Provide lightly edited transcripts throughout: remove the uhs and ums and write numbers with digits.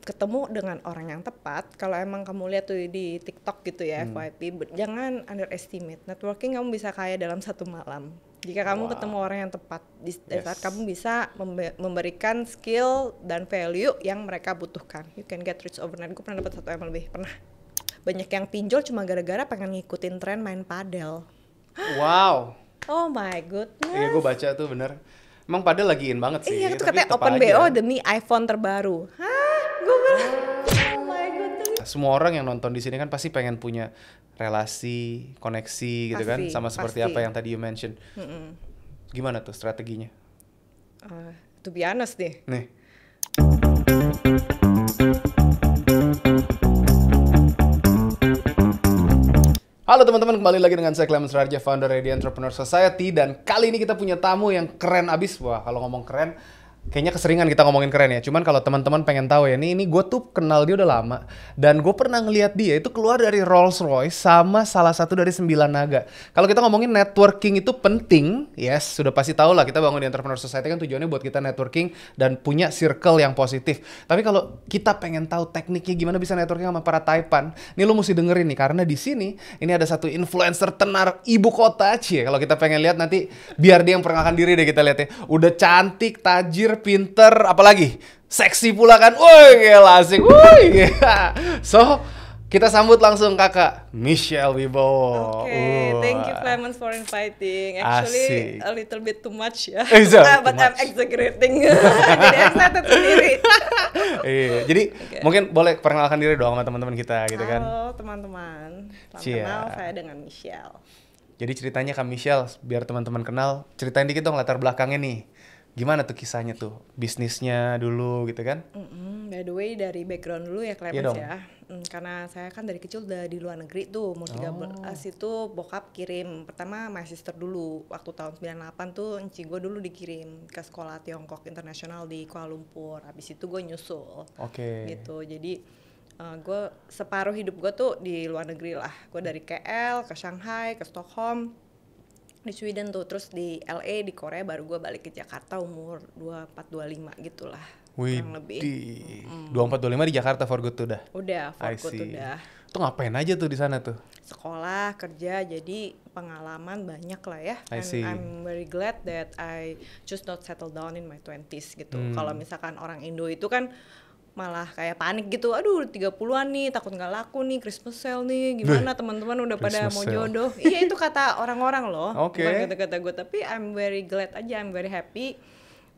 ketemu dengan orang yang tepat. Kalau emang kamu lihat tuh di TikTok gitu ya, FYP, jangan underestimate. Networking kamu bisa kaya dalam 1 malam. Jika kamu ketemu orang yang tepat, di saat kamu bisa memberikan skill dan value yang mereka butuhkan. You can get rich overnight. Gue pernah dapat 1 M lebih, pernah. Banyak yang pinjol cuma gara-gara pengen ngikutin tren main padel. Wow. Oh my goodness. Iya, gue baca tuh bener. Emang padel lagi in banget sih. Iya, itu tapi katanya tetep open aja. BO demi iPhone terbaru. Hah? Gue bilang, oh my goodness. Semua orang yang nonton di sini kan pasti pengen punya relasi, koneksi gitu kan, sama seperti apa yang tadi you mention. Gimana tuh strateginya? To be honest nih. Nih. Halo teman-teman, kembali lagi dengan saya Clemens Rarja, founder The Entrepreneur Society. Dan kali ini kita punya tamu yang keren abis. Wah, kalau ngomong keren, kayaknya keseringan kita ngomongin keren ya. Cuman kalau teman-teman pengen tahu ya, ini gue tuh kenal dia udah lama. Dan gue pernah ngeliat dia itu keluar dari Rolls Royce sama salah satu dari 9 naga. Kalau kita ngomongin networking itu penting, yes, sudah pasti tahu lah, kita bangun di Entrepreneur Society kan tujuannya buat kita networking dan punya circle yang positif. Tapi kalau kita pengen tahu tekniknya gimana bisa networking sama para Taipan, nih lu mesti dengerin nih, karena di sini ini ada satu influencer tenar ibu kota, cie. Kalau kita pengen lihat nanti, biar dia yang perkenalkan diri deh, kita lihat ya. Udah cantik, tajir, pinter, apalagi seksi pula kan. Woi, gila asik. Woi. So, kita sambut langsung kakak Michelle Wibowo. Okay, thank you Clemens for inviting. Actually, Asik. a little bit too much ya. too But I'm much. exaggerating. Jadi excited sendiri. Iya, jadi mungkin boleh perkenalkan diri dong sama teman-teman kita gitu kan. Halo teman-teman, salam Cia. kenal, saya dengan Michelle. Jadi ceritanya Kak Michelle, biar teman-teman kenal, ceritain dikit dong latar belakangnya nih. Gimana tuh kisahnya tuh, bisnisnya dulu gitu kan? By the way, dari background dulu ya Clemens dong. ya. Karena saya kan dari kecil udah di luar negeri tuh, umur 13 itu bokap kirim. Pertama my sister dulu, waktu tahun 98 tuh enci gue dulu dikirim ke sekolah Tiongkok internasional di Kuala Lumpur. Habis itu gue nyusul. Oke. Gitu, jadi gue separuh hidup gue tuh di luar negeri lah. Gue dari KL ke Shanghai, ke Stockholm, di Sweden tuh, terus di LA, di Korea, baru gue balik ke Jakarta umur 24-25 gitulah. Wih, Kurang lebih. 24-25 di Jakarta for good tuh dah. Udah, for I good see. udah. Tuh ngapain aja tuh di sana tuh? Sekolah, kerja, jadi pengalaman banyak lah ya. I see. I'm very glad that I just not settle down in my 20s gitu. Kalau misalkan orang Indo itu kan malah kayak panik gitu, aduh 30-an nih, takut nggak laku nih, Christmas sale nih, gimana teman-teman udah pada Christmas mau sale. jodoh. Iya, itu kata orang-orang loh, Oke. bukan kata-kata gue, tapi I'm very glad aja, I'm very happy.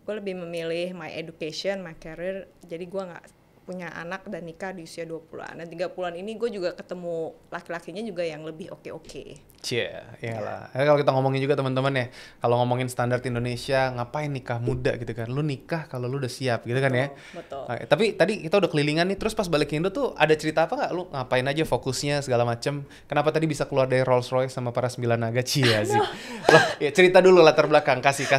Gue lebih memilih my education, my career, jadi gue nggak punya anak dan nikah di usia 20-an. Dan 30-an ini gue juga ketemu laki-lakinya juga yang lebih oke-oke. Cie, iyalah. Kalau kita ngomongin juga teman-teman ya, kalau ngomongin standar Indonesia, ngapain nikah muda gitu kan? Lu nikah kalau lu udah siap gitu kan ya? Betul. Oke, tapi tadi kita udah kelilingan nih, terus pas balik ke Indo tuh ada cerita apa nggak? Lu ngapain aja fokusnya segala macem? Kenapa tadi bisa keluar dari Rolls Royce sama para 9 naga? Cie sih. Loh, ya cerita dulu latar belakang, kasih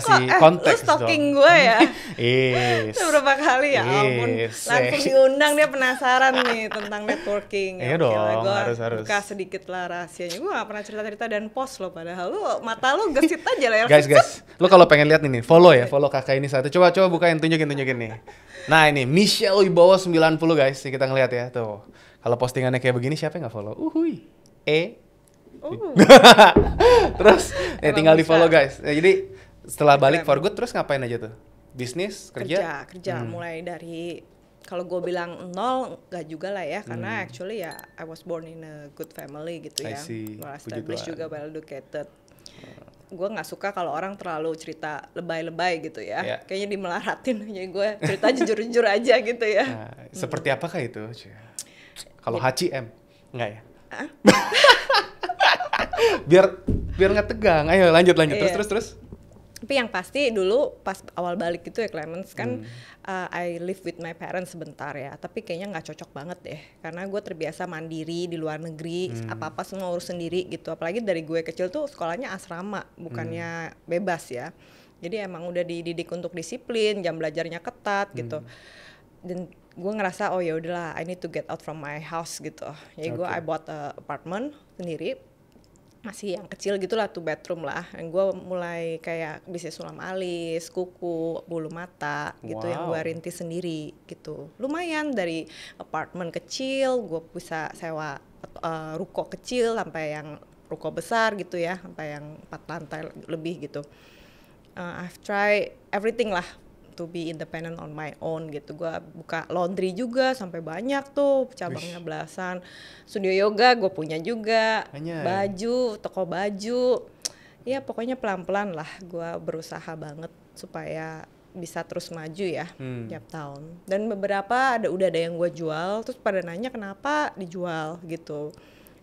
konteks Lu stalking dong. gue ya? Yes. Berapa kali ya ampun, Yes. langsung diundang, dia penasaran nih tentang networking. Iya Oke dong, lah, gua harus. buka sedikit lah rahasianya. Gue gak pernah cerita-cerita dan post loh, padahal lu mata lu gesit aja lah ya. Guys, lu kalau pengen lihat ini, follow kakak ini satu. Coba bukain, tunjukin nih. Nah ini Michelle Wibowo 90 guys, nih kita ngeliat ya tuh. Kalau postingannya kayak begini siapa yang nggak follow? Terus ya tinggal di follow guys. Ya, jadi setelah balik for good terus ngapain aja tuh? Bisnis, kerja? Mulai dari, kalau gue bilang nol nggak juga lah ya, karena actually ya I was born in a good family gitu I ya, see. well Puji established Tuhan. juga, well educated. Gue nggak suka kalau orang terlalu cerita lebay-lebay gitu ya, Yeah. kayaknya dimelaratin. Jadi gue cerita jujur-jujur aja gitu ya. Nah, seperti apakah itu? Kalau HCM enggak ya? biar nggak tegang. Ayo lanjut. Iya. Terus. Tapi yang pasti dulu pas awal balik itu ya Clemens kan, I live with my parents sebentar ya, tapi kayaknya nggak cocok banget deh, karena gue terbiasa mandiri di luar negeri, apa-apa semua urus sendiri gitu. Apalagi dari gue kecil tuh sekolahnya asrama, bukannya bebas ya. Jadi emang udah dididik untuk disiplin, jam belajarnya ketat gitu. Dan gue ngerasa oh ya udahlah, I need to get out from my house gitu. Jadi gue I bought a apartment sendiri. masih yang kecil gitulah, 2 bedroom lah. Yang gue mulai kayak bisnis sulam alis, kuku, bulu mata gitu yang gue rintis sendiri gitu. Lumayan dari apartemen kecil, gue bisa sewa ruko kecil sampai yang ruko besar gitu ya, sampai yang 4 lantai lebih gitu. I've tried everything lah to be independent on my own gitu. Gua buka laundry juga sampai banyak tuh, cabangnya belasan. Studio yoga gue punya juga. Baju, toko baju. Ya pokoknya pelan-pelan lah gua berusaha banget supaya bisa terus maju ya tiap tahun. Dan beberapa udah ada yang gue jual, terus pada nanya kenapa dijual gitu.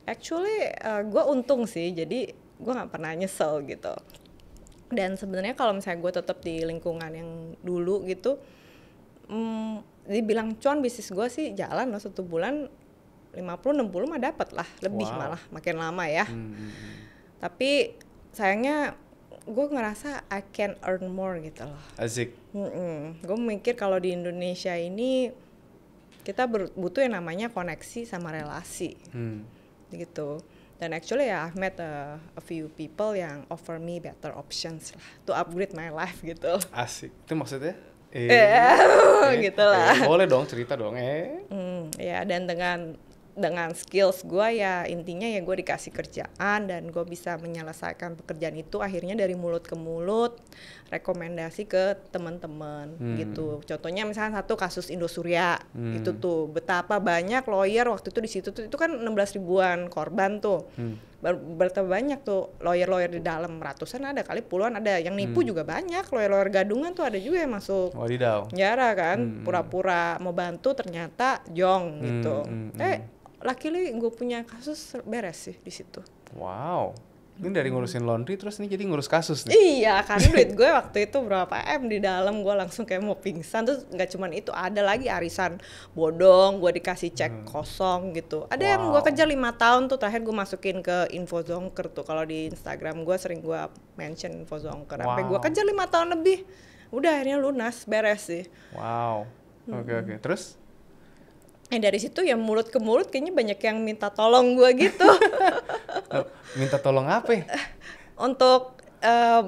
Actually gue untung sih, jadi gue nggak pernah nyesel gitu. Dan sebenarnya kalau misalnya gue tetap di lingkungan yang dulu gitu, dibilang cuan bisnis gue sih jalan loh, 1 bulan 50-60 mah dapat lah, lebih malah makin lama ya. Tapi sayangnya gue ngerasa I can earn more gitu loh. Asik. Gue mikir kalau di Indonesia ini kita butuh yang namanya koneksi sama relasi gitu. Dan actually ya I've met a few people yang offer me better options lah to upgrade my life gitu. Asik. Itu maksudnya? Gitu lah. Boleh dong cerita dong. Ya dan dengan skills gue ya intinya ya gue dikasih kerjaan dan gue bisa menyelesaikan pekerjaan itu akhirnya dari mulut ke mulut, rekomendasi ke teman-teman gitu. Contohnya misalnya satu kasus Indosuria itu tuh betapa banyak lawyer waktu itu di situ tuh, itu kan 16 ribuan korban tuh. Betapa banyak tuh lawyer di dalam, ratusan ada kali, puluhan ada yang nipu juga banyak, lawyer gadungan tuh ada juga yang masuk penjara kan, pura-pura mau bantu ternyata jong gitu. Luckily gue punya kasus beres sih di situ. Wow. Ini dari ngurusin laundry terus ini jadi ngurus kasus nih. Iya, karena duit gue waktu itu berapa M di dalam, gue langsung kayak mau pingsan. Terus nggak cuman itu, ada lagi arisan bodong, gue dikasih cek kosong gitu. Ada yang gue kejar 5 tahun tuh, terakhir gue masukin ke Infozonker tuh. Kalau di Instagram gue sering gue mention Infozonker. Sampai gue kejar 5 tahun lebih. Udah akhirnya lunas, beres sih. Wow. Oke. Terus? Dari situ ya mulut ke mulut kayaknya banyak yang minta tolong gue gitu. Minta tolong apa ya? Untuk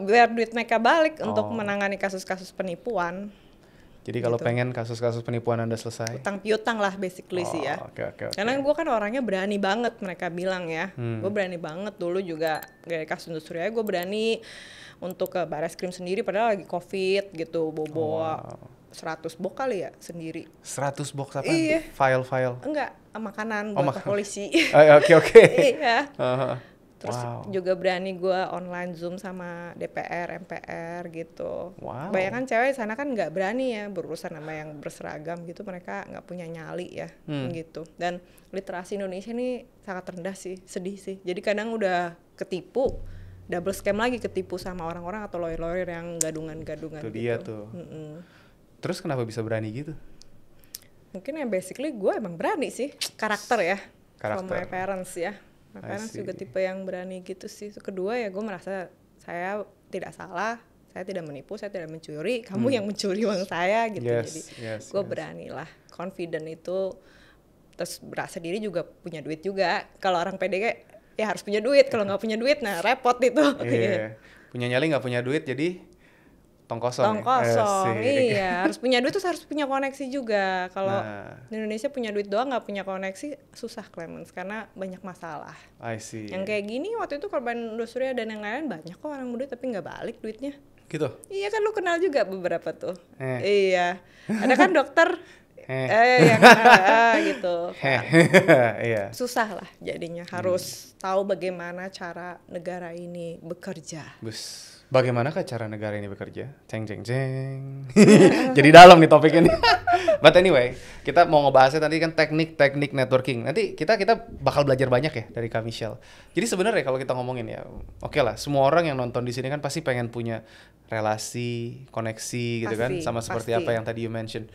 biar duit mereka balik untuk menangani kasus-kasus penipuan. Jadi kalau pengen kasus-kasus penipuan Anda selesai? Utang piutang lah basically sih ya. Okay. Karena gue kan orangnya berani banget, mereka bilang ya. Gue berani banget dulu juga dari kasus Indosuria, gue berani untuk ke Barreskrim sendiri padahal lagi COVID gitu, bawa 100 box kali ya sendiri. 100 box apa? Iya. File? Enggak, makanan buat ke polisi. Oke. Iya. Terus juga berani gue online Zoom sama DPR, MPR gitu. Bayangkan cewek sana kan nggak berani ya berurusan sama yang berseragam gitu, mereka nggak punya nyali ya gitu. Dan literasi Indonesia ini sangat rendah sih, sedih sih. Jadi kadang udah ketipu, double scam lagi, ketipu sama orang-orang atau lawyer-lawyer yang gadungan-gadungan itu gitu. Dia tuh. Terus kenapa bisa berani gitu? Mungkin ya basically gue emang berani sih, karakter ya. From my parents ya. My parents juga tipe yang berani gitu sih. Kedua ya gue merasa saya tidak salah, saya tidak menipu, saya tidak mencuri, kamu yang mencuri uang saya gitu. Jadi gue berani lah, confident itu. Terus berasa diri juga punya duit juga. Kalau orang pede ya harus punya duit, kalau nggak punya duit nah repot itu. Punya nyali nggak punya duit jadi tong kosong. Iya. Harus punya duit, terus harus punya koneksi juga. Kalau di Indonesia punya duit doang nggak punya koneksi, susah Clemens, karena banyak masalah. Yang kayak gini waktu itu korban Indosuria dan yang lain banyak kok orang muda tapi nggak balik duitnya. Gitu? Iya kan, lu kenal juga beberapa tuh. Iya. Ada kan dokter gitu. Iya. Susah lah jadinya, harus tahu bagaimana cara negara ini bekerja. Bagaimanakah cara negara ini bekerja? Ceng. Jadi dalam nih topik ini. But anyway, kita mau ngebahasnya tadi kan teknik networking. Nanti kita bakal belajar banyak ya dari Kak Michelle. Jadi sebenarnya kalau kita ngomongin ya, oke lah, semua orang yang nonton di sini kan pasti pengen punya relasi, koneksi gitu kan, sama seperti apa yang tadi you mention.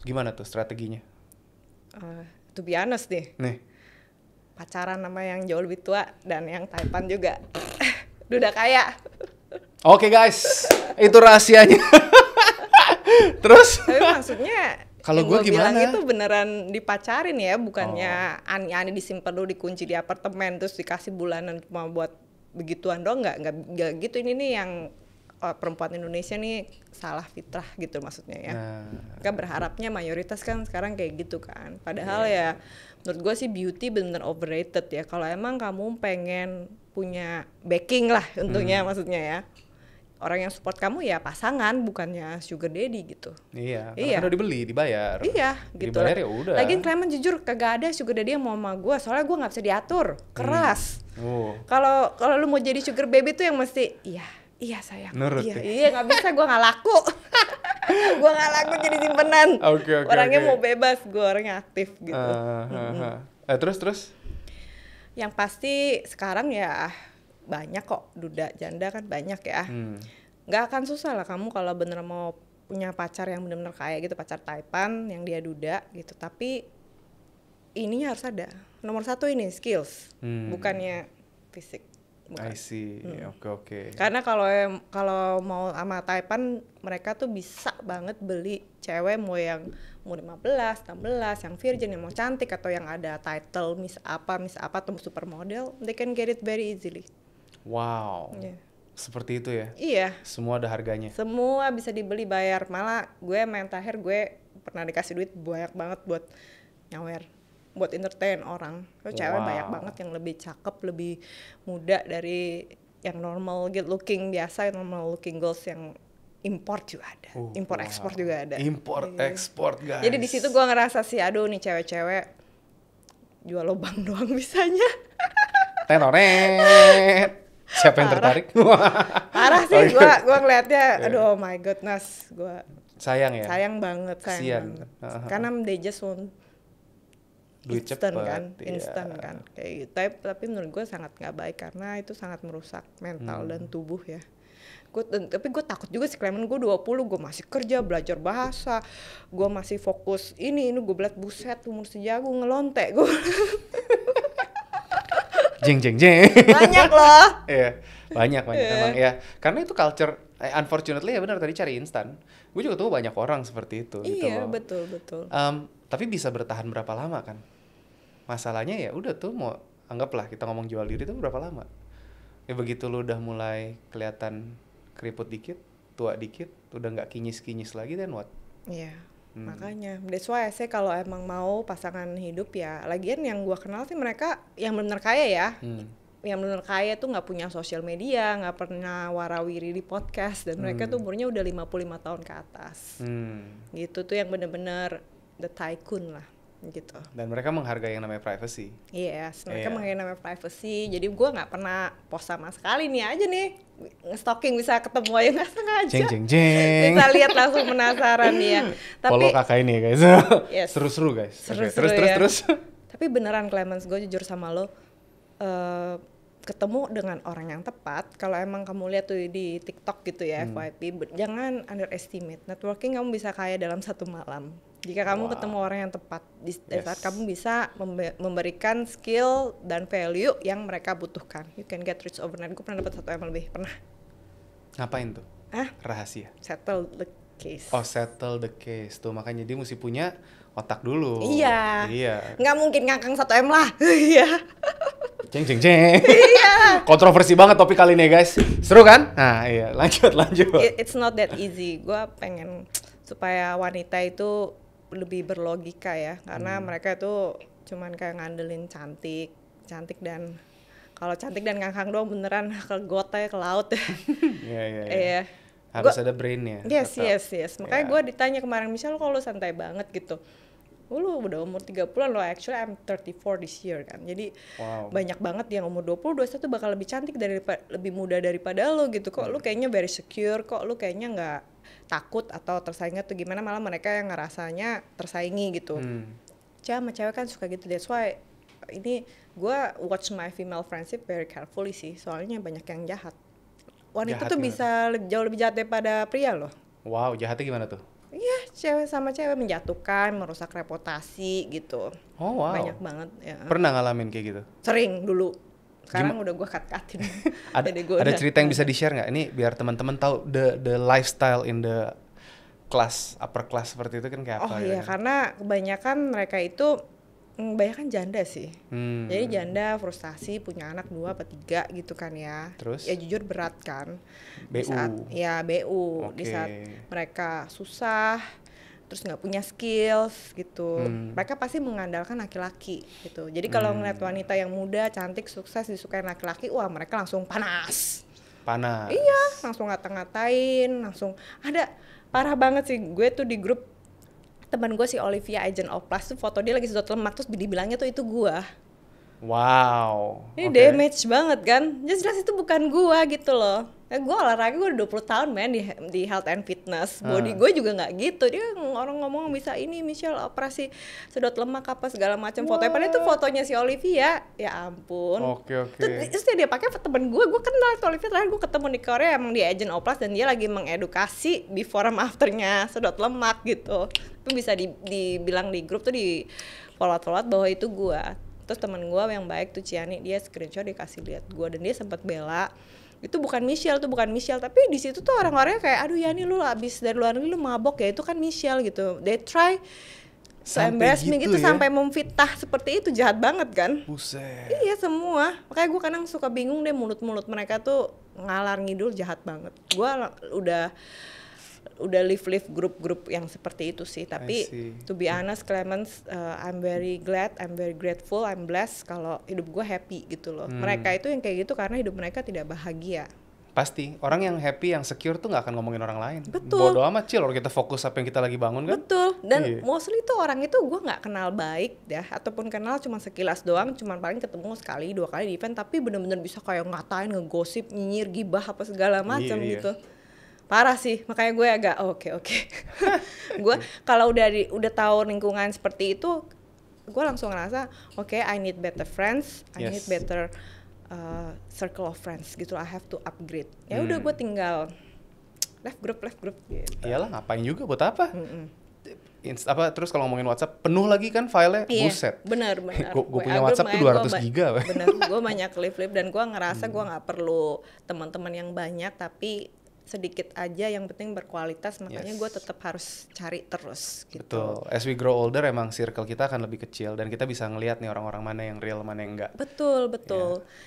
Gimana tuh strateginya? To be honest nih. Pacaran sama yang jauh lebih tua dan yang taipan juga. Udah kaya. Oke guys, itu rahasianya. Terus? Tapi maksudnya Kalau Yang gue gua bilang gimana? itu beneran dipacarin ya, bukannya ani-ani disimpan dulu, dikunci di apartemen terus dikasih bulanan cuma buat begituan doang, nggak gitu. Ini nih yang perempuan Indonesia nih salah fitrah gitu maksudnya ya. Nah, Kan berharapnya mayoritas kan sekarang kayak gitu kan. Padahal ya menurut gue sih beauty bener overrated ya. Kalau emang kamu pengen punya backing lah untungnya maksudnya ya. Orang yang support kamu ya pasangan, bukannya sugar daddy gitu. iya, Iya. karena udah dibeli, dibayar. Iya gitu. Dibayar ya udah. Lagian Clement jujur kagak ada sugar daddy yang mau sama gue, soalnya gue nggak bisa diatur, keras. Oh. Kalau lu mau jadi sugar baby tuh yang mesti iya sayang, Nurut ya? iya nggak bisa, gue nggak laku. Gue nggak laku jadi simpenan. Oke. Orangnya mau bebas, gue orangnya aktif gitu. Terus? Yang pasti sekarang ya banyak kok duda janda kan banyak ya. Nggak akan susah lah kamu kalau bener mau punya pacar yang bener-bener kaya gitu, pacar taipan yang dia duda gitu. Tapi ininya harus ada. Nomor satu ini skills, bukannya fisik. Bukan. I see. Oke. Karena kalau mau sama taipan mereka tuh bisa banget beli cewek mau yang umur 15, 16, yang virgin, yang mau cantik atau yang ada title Miss apa atau supermodel, they can get it very easily. Wow. Yeah. Seperti itu ya? Iya. Semua ada harganya? Semua bisa dibeli bayar. Malah gue main terakhir gue pernah dikasih duit banyak banget buat nyawer, buat entertain orang. Cewek banyak banget yang lebih cakep, lebih muda dari yang normal good looking biasa, yang normal looking girls yang import juga ada. Import ekspor juga ada. Import ekspor guys. Jadi di situ gue ngerasa sih, aduh nih cewek-cewek jual lubang doang bisanya. Tenoret. Siapa yang tertarik? Parah sih, gue ngeliatnya, aduh oh my goodness, gue sayang ya? sayang banget. Kasian. Karena they just want duit instan cepet, kan, iya. instan kan, kayak gitu. Tapi menurut gue sangat nggak baik karena itu sangat merusak mental dan tubuh ya. Tapi gue takut juga sih, Clement gue 20, gue masih kerja, belajar bahasa, gue masih fokus ini gue belat buset, umur sejagung ngelontek gue. Jeng. Banyak loh. Iya, banyak emang ya. Karena itu culture, unfortunately ya benar tadi cari instan. Gue juga tuh banyak orang seperti itu gitu Iya, loh. betul. Tapi bisa bertahan berapa lama kan? Masalahnya ya udah tuh mau anggaplah kita ngomong jual diri itu berapa lama? Ya begitu lu udah mulai kelihatan keriput dikit, tua dikit, udah nggak kinyis lagi, then what? Iya. Makanya that's why I say kalau emang mau pasangan hidup ya, lagian yang gua kenal sih mereka yang benar kaya ya, yang benar kaya tuh nggak punya sosial media, nggak pernah warawiri di podcast, dan mereka tuh umurnya udah 55 tahun ke atas. Gitu tuh yang bener-bener the tycoon lah gitu. Dan mereka menghargai yang namanya privacy. Yes, mereka menghargai namanya privacy. Jadi gua nggak pernah post sama sekali, nih aja nih nge-stalking bisa ketemu aja nggak sengaja. Jeng. Bisa lihat langsung penasaran dia. Follow Tapi kakak ini guys. Yes. Seru-seru guys. Seru-seru Oke, ya. terus. Tapi beneran Clemens, gue jujur sama lo, ketemu dengan orang yang tepat. Kalau emang kamu lihat tuh di TikTok gitu ya, FYP, jangan underestimate. Networking kamu bisa kaya dalam 1 malam. Jika kamu ketemu orang yang tepat, di saat kamu bisa memberikan skill dan value yang mereka butuhkan. You can get rich overnight. Gue pernah dapat 1 M lebih, pernah. Ngapain tuh? Rahasia. Settle the case. Oh, settle the case tuh, makanya dia mesti punya otak dulu. Iya. Nggak mungkin ngangkang 1 M lah. Iya. Jeng. Iya. Kontroversi banget topik kali ini guys. Seru kan? Nah iya, lanjut. It's not that easy. Gue pengen supaya wanita itu lebih berlogika ya, karena mereka itu cuman kayak ngandelin cantik dan kalau cantik dan ngangkang doang beneran ke got aja, ke laut. Iya. Harus ada brainnya. Yes. Makanya gue ditanya kemarin, Michelle kalau lu santai banget gitu. Lu udah umur 30-an lo, actually I'm 34 this year kan. Jadi banyak banget yang umur 20, 21 bakal lebih cantik lebih muda daripada lo gitu. Kok lu kayaknya very secure, kok lu kayaknya nggak takut atau tersaingnya tuh gimana, malah mereka yang ngerasanya tersaingi gitu. Sama cewek kan suka gitu, that's why ini gue watch my female friendship very carefully sih, soalnya banyak yang jahat. Wanita Jahat tuh gimana? bisa jauh lebih jahat daripada pria loh. Wow, jahatnya gimana tuh? Iya, cewek sama cewek menjatuhkan, merusak reputasi gitu. Oh wow. Banyak banget ya. Pernah ngalamin kayak gitu? Sering dulu. Sekarang udah gue cut-cutin. Ada cerita yang bisa di-share nggak? Ini biar teman-teman tahu the lifestyle in the kelas upper class seperti itu kan kayak apa? Oh iya, karena kebanyakan mereka itu kebanyakan janda sih. Jadi janda frustasi punya anak 2 apa 3 gitu kan ya. Terus? Ya jujur berat kan. Di BU. saat BU di saat mereka susah terus nggak punya skills gitu. Mereka pasti mengandalkan laki-laki gitu. Jadi kalau ngeliat wanita yang muda, cantik, sukses disukain laki-laki, wah mereka langsung panas. Iya, langsung ngata-ngatain, langsung ada parah banget sih. Gue tuh di grup teman gue si Olivia Agent of Plus tuh foto dia lagi sedot lemak terus dibilangnya tuh itu gue. Wow. Ini damage banget kan? Jelas itu bukan gue gitu loh. Gue olahraga gue udah 20 tahun men di health and fitness. Body gue juga nggak gitu. Dia orang ngomong bisa ini Michelle operasi sedot lemak apa segala macam fotonya. Padahal itu fotonya si Olivia. Ya ampun. Terus dia pakai temen gue kenal tuh Olivia. Terakhir gue ketemu di Korea emang di Agent of Plus dan dia lagi mengedukasi before and afternya sedot lemak gitu. Itu bisa dibilang di grup tuh di follow-up bahwa itu gue. Terus teman gue yang baik tuh Ciani, dia screenshot dikasih lihat gue dan dia sempat bela itu bukan Michelle tapi di situ tuh orang-orangnya kayak aduh ya nih lu abis dari luar negeri lu mabok ya itu kan Michelle gitu. They try to embarrass me gitu ya? Sampai memfitnah seperti itu, jahat banget kan. Buset. Iya semua, makanya gue kadang suka bingung deh mulut-mulut mereka tuh ngalar ngidul jahat banget. Gue udah live grup-grup yang seperti itu sih, tapi to be honest Clemens, I'm very glad, I'm very grateful, I'm blessed kalau hidup gue happy gitu loh. Mereka itu yang kayak gitu karena hidup mereka tidak bahagia. Pasti, orang yang happy, yang secure tuh gak akan ngomongin orang lain. Betul. Bodo amat chill, orang kita fokus apa yang kita lagi bangun kan. Betul, dan mostly tuh orang itu gue gak kenal baik ya, ataupun kenal cuma sekilas doang, cuma paling ketemu sekali 2 kali di event, tapi bener-bener bisa kayak ngatain, ngegosip, nyinyir, gibah apa segala macam gitu. Parah sih, makanya gue agak oke. Gue kalau udah tahu lingkungan seperti itu, gue langsung ngerasa I need better friends, I need better circle of friends gitu. I have to upgrade. Ya udah gue tinggal left group gitu. Iyalah, ngapain juga, buat apa? Terus kalau ngomongin WhatsApp penuh lagi kan filenya, buset. Benar. Gue punya WhatsApp tuh 200 giga. Bener, gue banyak live dan gue ngerasa gue nggak perlu teman-teman yang banyak, tapi sedikit aja yang penting berkualitas, makanya gue tetap harus cari terus gitu. Betul, as we grow older emang circle kita akan lebih kecil dan kita bisa ngelihat nih orang-orang mana yang real, mana yang enggak. Betul.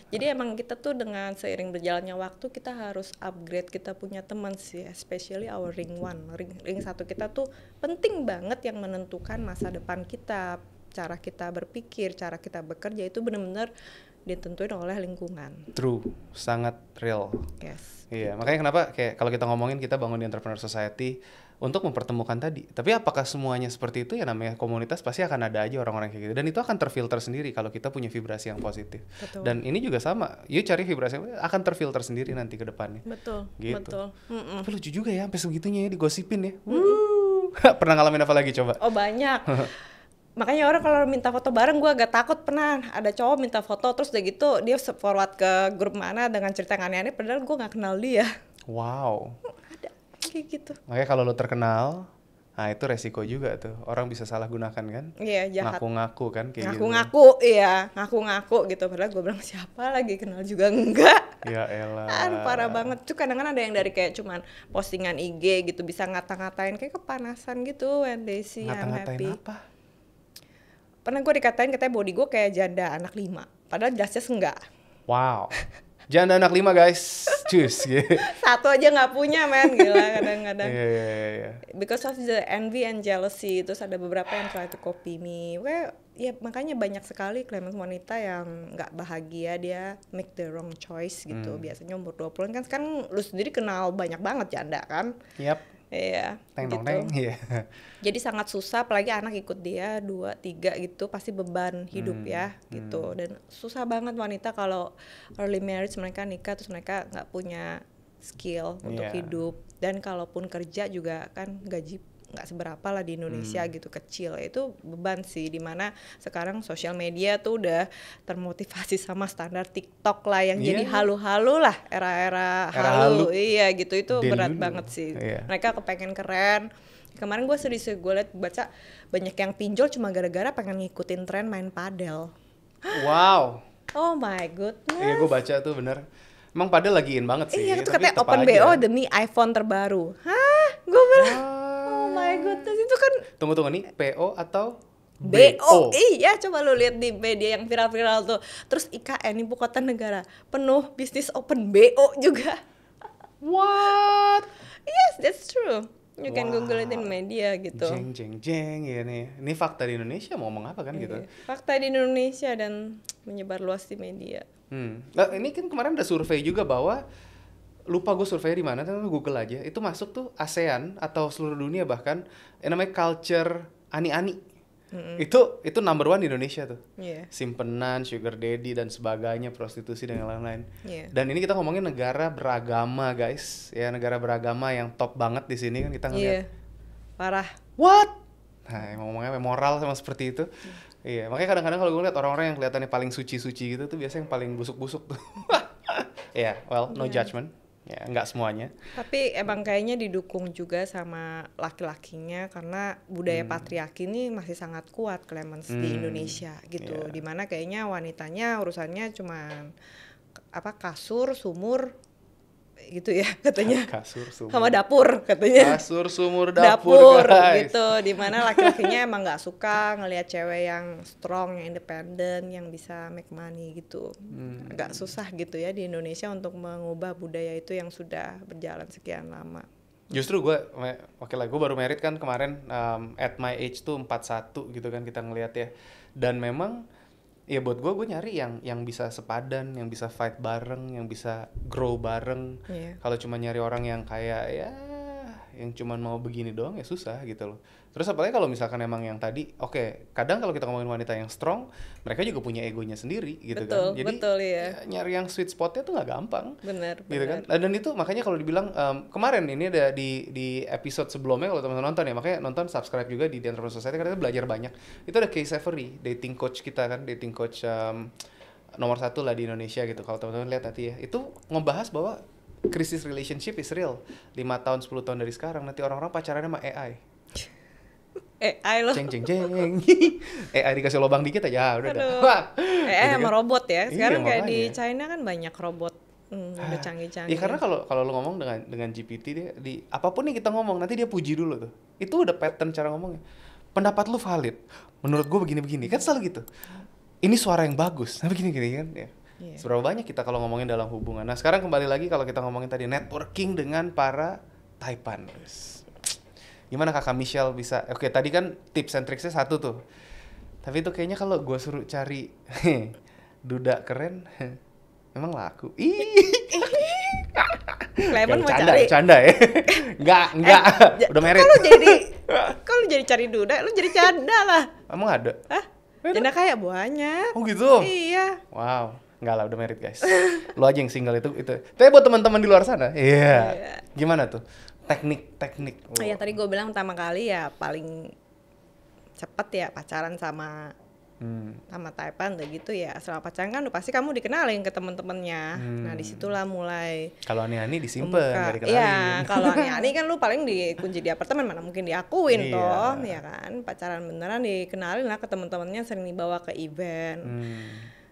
Jadi emang kita tuh dengan seiring berjalannya waktu kita harus upgrade, kita punya teman sih, especially our ring 1 kita tuh penting banget yang menentukan masa depan kita, cara kita berpikir, cara kita bekerja itu benar-benar ditentuin oleh lingkungan. True, sangat real. Yes. Iya, makanya kenapa kayak kalau kita ngomongin kita bangun di Entrepreneur Society untuk mempertemukan tadi. Tapi apakah semuanya seperti itu? Ya namanya komunitas pasti akan ada aja orang-orang kayak gitu. Dan itu akan terfilter sendiri kalau kita punya vibrasi yang positif. Betul. Dan ini juga sama. You cari vibrasi yang akan terfilter sendiri nanti ke depannya. Betul. Tapi lucu juga ya sampai segitunya ya digosipin ya. Pernah ngalamin apa lagi coba? Oh banyak. Makanya orang kalau minta foto bareng gue agak takut. Pernah ada cowok minta foto terus udah gitu dia forward ke grup mana dengan cerita yang aneh-aneh padahal gue gak kenal dia. Wow. Ada kayak gitu. Makanya kalau lo terkenal, nah itu resiko juga tuh. Orang bisa salah gunakan kan. Iya, jahat. Ngaku-ngaku kan kayak ngaku-ngaku, gitu. Iya, ngaku-ngaku gitu. Padahal gue bilang siapa lagi, kenal juga enggak. Ya elah. Parah banget. Tuh kadang-kadang ada yang dari kayak cuman postingan IG gitu bisa ngata-ngatain kayak kepanasan gitu when they see I'm happy. Ngata-ngatain apa? Pernah gue dikatain katanya body gue kayak janda anak 5. Padahal jelasnya enggak. Wow. Janda anak 5 guys. Cus. Satu aja gak punya men. Gila kadang-kadang. Iya. Because of the envy and jealousy. Terus ada beberapa yang try to copy me. Ya makanya banyak sekali Clemens wanita yang gak bahagia. Dia make the wrong choice gitu. Biasanya umur 20-an kan sekarang lu sendiri kenal banyak banget janda kan. Yap. Iya, gitu. Iya. Jadi sangat susah, apalagi anak ikut dia 2, 3 gitu, pasti beban hidup ya gitu. Dan susah banget wanita kalau early marriage mereka nikah terus mereka nggak punya skill untuk hidup. Dan kalaupun kerja juga kan gaji nggak seberapa lah di Indonesia gitu, kecil. Itu beban sih, dimana sekarang sosial media tuh udah termotivasi sama standar TikTok lah yang jadi halu-halu lah, era halu. Iya gitu, itu berat banget sih. Mereka kepengen keren. Kemarin gue sedih gue baca banyak yang pinjol cuma gara-gara pengen ngikutin tren main padel. Wow. Oh my goodness. Iya gue baca tuh bener. Emang padel lagi in banget sih. Iya itu katanya open BO demi iPhone terbaru. Hah? Gue bilang goodness, itu kan Tunggu nih, PO atau BO. Iya, coba lu lihat di media yang viral-viral tuh. Terus IKN, ibu kota negara, penuh bisnis open, BO juga. What? Yes, that's true. You can Wow. Google it in media gitu. Jeng ya nih. Ini fakta di Indonesia mau ngomong apa kan gitu. Fakta di Indonesia dan menyebar luas di media. Nah, ini kan kemarin ada survei juga bahwa, lupa gue survei di mana, tapi Google aja. Itu masuk tuh ASEAN atau seluruh dunia bahkan yang namanya culture ani-ani. Itu number 1 di Indonesia tuh. Iya. Simpenan, sugar daddy dan sebagainya, prostitusi dan yang lain-lain. Iya. Dan ini kita ngomongin negara beragama, guys. Ya, negara beragama yang top banget di sini kan kita ngeliat. Iya. Parah. What? Nah, ngomongnya moral sama seperti itu. Iya, makanya kadang-kadang kalau gue lihat orang-orang yang kelihatannya paling suci-suci gitu tuh biasanya yang paling busuk-busuk tuh. Iya, well, no judgment. Ya, nggak semuanya. Tapi emang kayaknya didukung juga sama laki-lakinya karena budaya patriarki ini masih sangat kuat, Clemens, di Indonesia gitu. Iya. Dimana kayaknya wanitanya urusannya cuman kasur, sumur gitu ya katanya. Kasur, sumur. Sama dapur katanya. Kasur, sumur, dapur, guys. gitu. Dimana laki-lakinya emang nggak suka ngelihat cewek yang strong, yang independen, yang bisa make money gitu. Agak susah gitu ya di Indonesia untuk mengubah budaya itu yang sudah berjalan sekian lama. Justru gue baru married kan kemarin, at my age tuh 41 gitu kan kita ngelihat ya. Dan memang ya buat gue nyari yang bisa sepadan, yang bisa fight bareng, yang bisa grow bareng. Iya. Kalau cuma nyari orang yang kayak ya yang cuma mau begini doang ya susah gitu loh. Terus apalagi kalau misalkan emang yang tadi, kadang kalau kita ngomongin wanita yang strong, mereka juga punya egonya sendiri gitu kan. Jadi Betul ya. nyari yang sweet spotnya tuh nggak gampang. Benar. Gitu kan. Dan itu makanya kalau dibilang kemarin ini ada di episode sebelumnya kalau teman-teman nonton ya, makanya nonton, subscribe juga di The Entrepreneur Society karena kita belajar banyak. Itu ada Kay Savory, dating coach kita kan, dating coach nomor 1 lah di Indonesia gitu. Kalau teman-teman lihat nanti ya, itu ngebahas bahwa krisis relationship is real. 5 tahun 10 tahun dari sekarang nanti orang-orang pacarannya sama AI. AI loh. Jeng. AI dikasih lubang dikit aja udah dah. Aduh. AI Gitu sama kan? robot ya. Sekarang Iya, kayak di makanya. China kan banyak robot udah canggih-canggih. Ya karena kalau lu ngomong dengan GPT dia di apapun yang kita ngomong nanti dia puji dulu tuh. Itu udah pattern cara ngomongnya. Pendapat lu valid. Menurut gue begini-begini. Kan selalu gitu. Ini suara yang bagus. Nah begini-gini kan ya. Iya. Seberapa banyak kita kalau ngomongin dalam hubungan. Nah, sekarang kembali lagi kalau kita ngomongin tadi networking dengan para Taipan. Gimana Kakak Michelle bisa? Tadi kan tips and tricksnya 1 tuh. Tapi itu kayaknya kalau gue suruh cari duda keren, emang laku. Clement mau cari. Canda ya. Enggak. Udah married. Kalau jadi cari duda, lu jadi canda lah. Emang ada? Hah? Janda kayak banyak. Oh gitu? Iya. Wow. Enggak lah, udah married guys. Lu aja yang single itu. Tapi buat teman-teman di luar sana, iya. Gimana tuh? Teknik. Oh ya, tadi gue bilang pertama kali ya paling cepet ya pacaran sama Taipan udah gitu ya. Setelah pacaran kan udah pasti kamu dikenalin ke temen-temennya. Nah disitulah mulai kalau ani-ani disimpan, nggak dikenalin. Iya, kalau ani-ani kan lu paling dikunci di apartemen, mana mungkin diakuin Iya. toh, ya kan. Pacaran beneran dikenalin lah ke temen-temennya, sering dibawa ke event.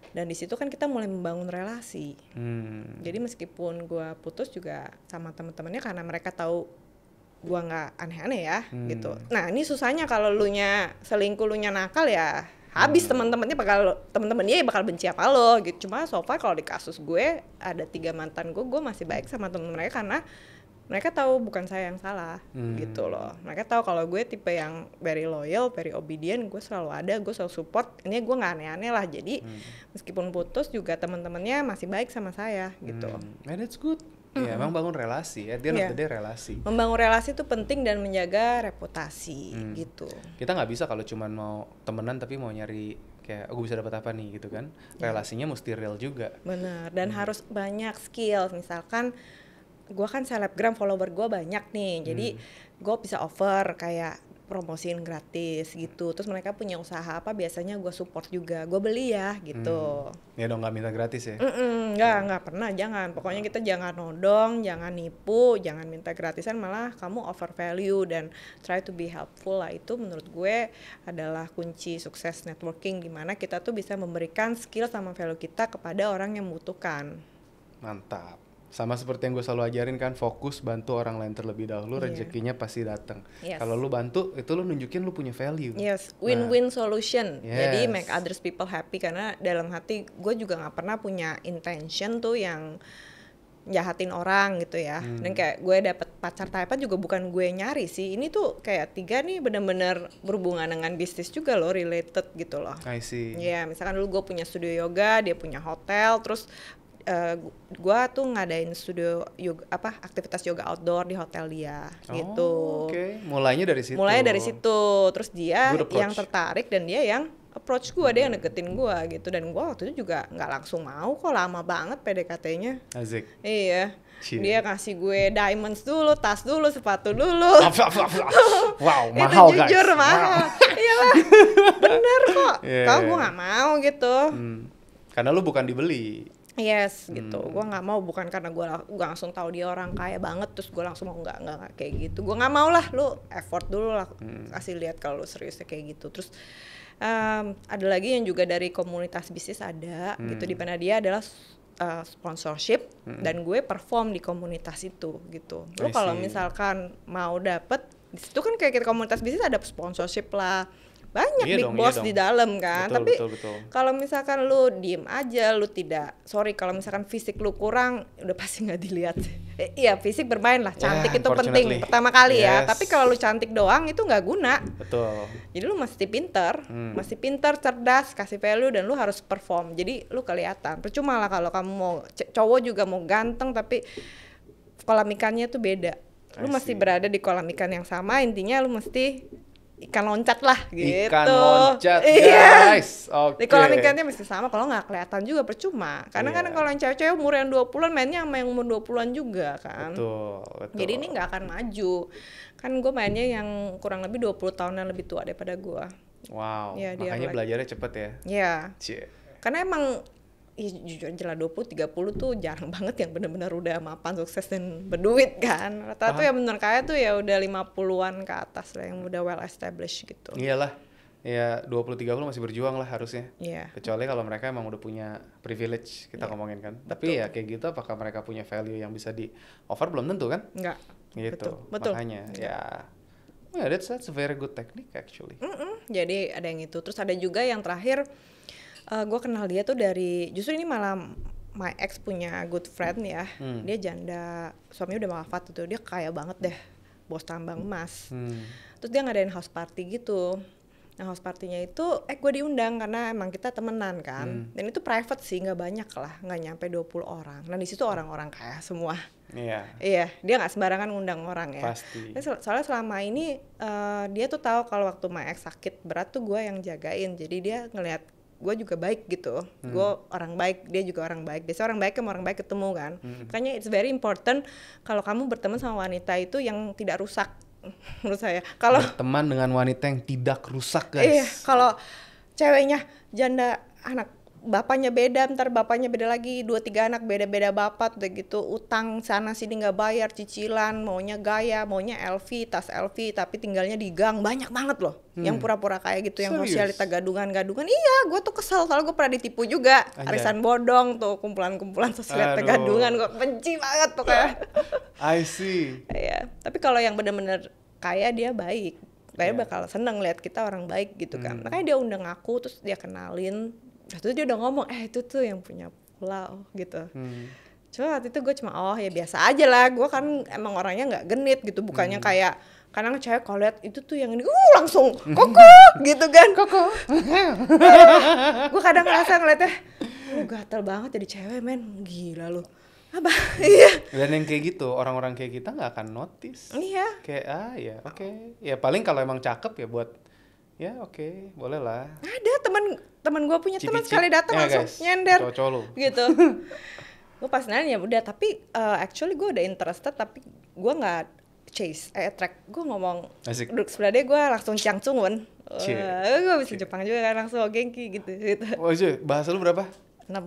Dan di situ kan kita mulai membangun relasi. Jadi meskipun gue putus juga sama temen-temennya karena mereka tahu gue nggak aneh-aneh ya, gitu. Nah ini susahnya kalau lu nya selingkuh, lu nya nakal ya habis teman-temannya teman-temannya bakal benci apa lo gitu. Cuma so far kalau di kasus gue ada 3 mantan gue masih baik sama temen mereka karena mereka tahu bukan saya yang salah gitu loh. Mereka tahu kalau gue tipe yang very loyal, very obedient, gue selalu ada, gue selalu support. Ini gue nggak aneh-aneh lah. Jadi meskipun putus juga teman-temannya masih baik sama saya gitu. And that's good. Ya emang bangun relasi ya, dia nanti relasi. Membangun relasi itu penting dan menjaga reputasi gitu. Kita nggak bisa kalau cuman mau temenan tapi mau nyari kayak gue bisa dapat apa nih gitu kan. Relasinya mesti real juga. Benar, dan harus banyak skill. Misalkan gue kan selebgram, follower gue banyak nih, jadi gue bisa offer kayak promosiin gratis gitu. Terus mereka punya usaha apa, biasanya gue support juga, gue beli ya gitu. Ya dong, nggak minta gratis ya? Nggak pernah, jangan. Pokoknya kita jangan nodong, jangan nipu, jangan minta gratisan, malah kamu offer value dan try to be helpful lah. Itu menurut gue adalah kunci sukses networking, dimana kita tuh bisa memberikan skill sama value kita kepada orang yang membutuhkan. Mantap. Sama seperti yang gue selalu ajarin kan, fokus bantu orang lain terlebih dahulu, Iya. rezekinya pasti datang. Yes. Kalau lu bantu, itu lu nunjukin lu punya value. Yes, win-win solution. Jadi Yes. make others people happy, karena dalam hati gue juga nggak pernah punya intention tuh yang jahatin orang gitu ya. Dan kayak gue dapet pacar Taipan juga bukan gue nyari sih. Ini tuh kayak tiga nih bener-bener berhubungan dengan bisnis juga loh, related gitu loh. I see. Ya, misalkan dulu gue punya studio yoga, dia punya hotel, terus gue tuh ngadain studio yoga, aktivitas yoga outdoor di hotel dia gitu. Oke. Mulainya dari situ. Mulai dari situ, terus dia Good approach. yang tertarik dan dia yang approach gue, dia yang deketin gue gitu. Dan gue waktu itu juga nggak langsung mau kok, lama banget PDKT-nya. Asik. Iya. Cie. Dia kasih gue diamonds dulu, tas dulu, sepatu dulu. Wow, Itu mahal guys. jujur mahal. Iyalah, bener kok. Yeah. Kalau gue nggak mau gitu. Karena lu bukan dibeli. Yes gitu, gue nggak mau, bukan karena gue langsung tahu dia orang kaya banget terus gue langsung mau, nggak kayak gitu. Gue nggak mau lah, lu effort dulu lah, kasih lihat kalau lu seriusnya kayak gitu. Terus ada lagi yang juga dari komunitas bisnis ada gitu, di mana dia adalah sponsorship dan gue perform di komunitas itu gitu. Lu I kalau see. misalkan mau dapet di situ kan kayak komunitas bisnis ada sponsorship lah, banyak Iya big dong, boss iya dong. di dalam kan. Betul, Tapi betul. kalau misalkan lu diem aja, lu tidak, kalau misalkan fisik lu kurang, udah pasti nggak dilihat. Iya, fisik bermain lah, cantik itu penting unfortunately. pertama kali ya. Yes. Tapi kalau lu cantik doang itu nggak guna. Betul. Jadi lu mesti pinter, cerdas, kasih value, dan lu harus perform. Jadi lu kelihatan. Percuma lah kalau kamu mau cowok juga mau ganteng tapi kolam ikannya tuh beda. Lu I mesti see. berada di kolam ikan yang sama. Intinya lu mesti ikan loncat lah gitu. Ikan loncat Iya. guys. Oke. Di kolam ikannya mesti sama, kalau nggak kelihatan juga percuma. Karena kan Iya. kalau yang cewek-cewek umur yang 20-an mainnya sama yang umur 20-an juga kan. Betul. Jadi ini nggak akan maju. Kan gue mainnya yang kurang lebih 20 tahunan lebih tua daripada gue. Wow. Iya, dia Makanya like- belajarnya cepet ya. Ya, Cie. karena emang jujur aja lah 20-30 tuh jarang banget yang benar-benar udah mapan, sukses dan berduit kan. Rata-rata tuh yang benar kaya tuh ya udah 50-an ke atas lah, yang udah well established gitu. Iyalah. Ya 20-30 masih berjuang lah harusnya. Iya. Kecuali kalau mereka emang udah punya privilege, kita ngomongin kan. Tapi ya kayak gitu, apakah mereka punya value yang bisa di offer, belum tentu kan? Enggak. Gitu. Betul. Makanya ya. Yeah, that's a very good technique actually. Jadi ada yang itu. Terus ada juga yang terakhir, gue kenal dia tuh dari, justru ini malah my ex punya good friend ya. Dia janda, suaminya udah wafat tuh. Dia kaya banget deh, bos tambang emas. Terus dia ngadain house party gitu. Nah house partinya itu, gue diundang karena emang kita temenan kan. Dan itu private sih, nggak banyak lah, nggak nyampe 20 orang. Nah di situ orang-orang kaya semua. Iya. Iya, dia nggak sembarangan ngundang orang ya. Pasti. Soalnya selama ini dia tuh tahu kalau waktu my ex sakit berat tuh gue yang jagain. Jadi dia ngelihat gue juga baik gitu. Gue orang baik, dia juga orang baik. Biasanya orang baik sama orang baik ketemu kan. Makanya it's very important kalau kamu berteman sama wanita itu yang tidak rusak menurut saya. Kalau Berteman dengan wanita yang tidak rusak guys. iya, kalau ceweknya janda, anak bapaknya beda, ntar bapaknya beda lagi, 2-3 anak beda-beda bapak, udah gitu utang sana sini nggak bayar, cicilan, maunya gaya, maunya LV, tas LV, tapi tinggalnya di gang, banyak banget loh yang pura-pura kayak gitu, yang Serius? sosialita gadungan. Iya, gue tuh kesel, soalnya gue pernah ditipu juga. Anjay. Arisan bodong tuh, kumpulan-kumpulan sosialita Aduh. gadungan, gue benci banget tuh kayak. I see. Iya, tapi kalau yang benar-benar kaya dia baik. Dia Iya. bakal seneng lihat kita orang baik gitu kan. Makanya dia undang aku, terus dia kenalin. Terus dia udah ngomong, itu tuh yang punya pulau gitu. Cuma waktu itu gue cuma, ya biasa aja lah. Gue kan emang orangnya nggak genit gitu, bukannya kayak kadang cewek kalau lihat itu tuh yang ini, langsung koko gitu kan. Koko. Gue kadang ngerasa ngeliatnya, lu gatel banget jadi cewek men, gila lu. Apa? Iya. Dan yang kayak gitu, orang-orang kayak kita nggak akan notice. Iya. Kayak ya oke. Ya paling kalau emang cakep ya buat ya oke, boleh lah. Ada teman gue punya teman Cicip-cicip. sekali datang Ya, langsung guys, nyender cowok-cowok lu. gitu. Gue pas nanya udah, tapi actually gue udah interested tapi gue nggak chase, attract. Gue ngomong Asik. duduk sebelah dia, gue langsung cangcungun. Cie. Gue bisa Jepang juga kan, langsung genki gitu. Oh cuy, bahasa lu berapa? 6.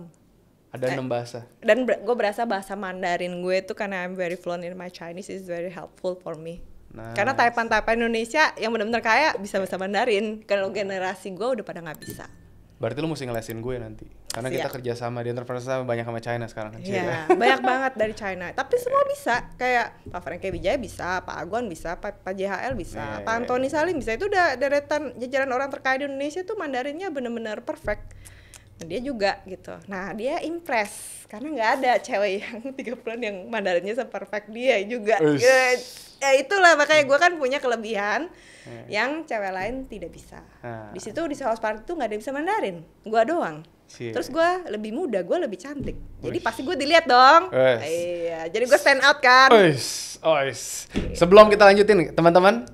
Ada 6 bahasa. Dan gue berasa bahasa Mandarin gue tuh karena I'm very fluent in my Chinese, is very helpful for me. Nice. Karena Taipan Indonesia yang benar-benar kaya bisa bahasa Mandarin. Kalau generasi gue udah pada nggak bisa. Berarti lu mesti ngelesin gue nanti. Karena kita kerja sama di Entrepreneur sama banyak sama China sekarang kan. Iya, banyak banget dari China. Tapi semua bisa. Kayak Pak Franky Wijaya bisa, Pak Agon bisa, Pak JHL bisa, Pak Antoni Salim bisa. Itu udah deretan jajaran orang terkaya di Indonesia tuh Mandarinnya bener-bener perfect. Nah, dia juga gitu. Nah, dia impress karena nggak ada cewek yang 3 bulan yang Mandarinnya seperfect dia juga. Ya itulah makanya gue kan punya kelebihan yang cewek lain tidak bisa. Di situ di sales party tuh nggak ada yang bisa Mandarin, gue doang. Terus gue lebih muda, gue lebih cantik, jadi pasti gue dilihat dong. Iya, jadi gue stand out kan. Sebelum kita lanjutin, teman-teman,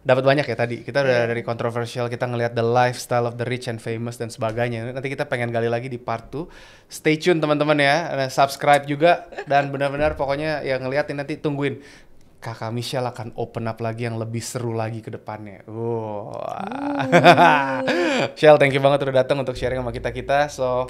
dapat banyak ya tadi. Kita udah dari kontroversial, kita ngelihat the lifestyle of the rich and famous dan sebagainya. Nanti kita pengen gali lagi di part 2. Stay tune teman-teman ya, subscribe juga dan benar-benar pokoknya yang ngeliatin nanti tungguin. Kakak Michelle akan open up lagi yang lebih seru lagi ke depannya. Michelle, thank you banget udah datang untuk sharing sama kita-kita. So,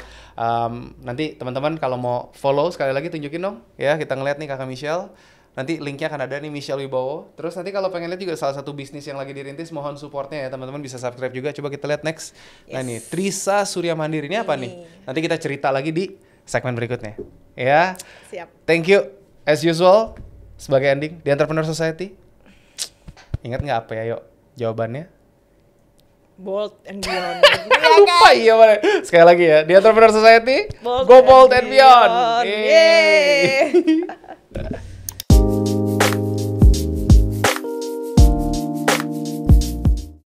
nanti teman-teman kalau mau follow sekali lagi tunjukin dong. Ya, kita ngeliat nih Kakak Michelle. Nanti linknya akan ada nih Michelle Wibowo. Terus nanti kalau pengen lihat juga salah satu bisnis yang lagi dirintis, mohon supportnya ya teman-teman, bisa subscribe juga. Coba kita lihat next. Nah nih, Trisa Surya Mandiri ini apa nih? Nanti kita cerita lagi di segmen berikutnya. Ya. Siap. Thank you as usual. Sebagai ending di Entrepreneur Society, ingat nggak apa ya yuk jawabannya? Bold and beyond. Lupa iya mana? Sekali lagi ya, di Entrepreneur Society, go bold and beyond. Yeay.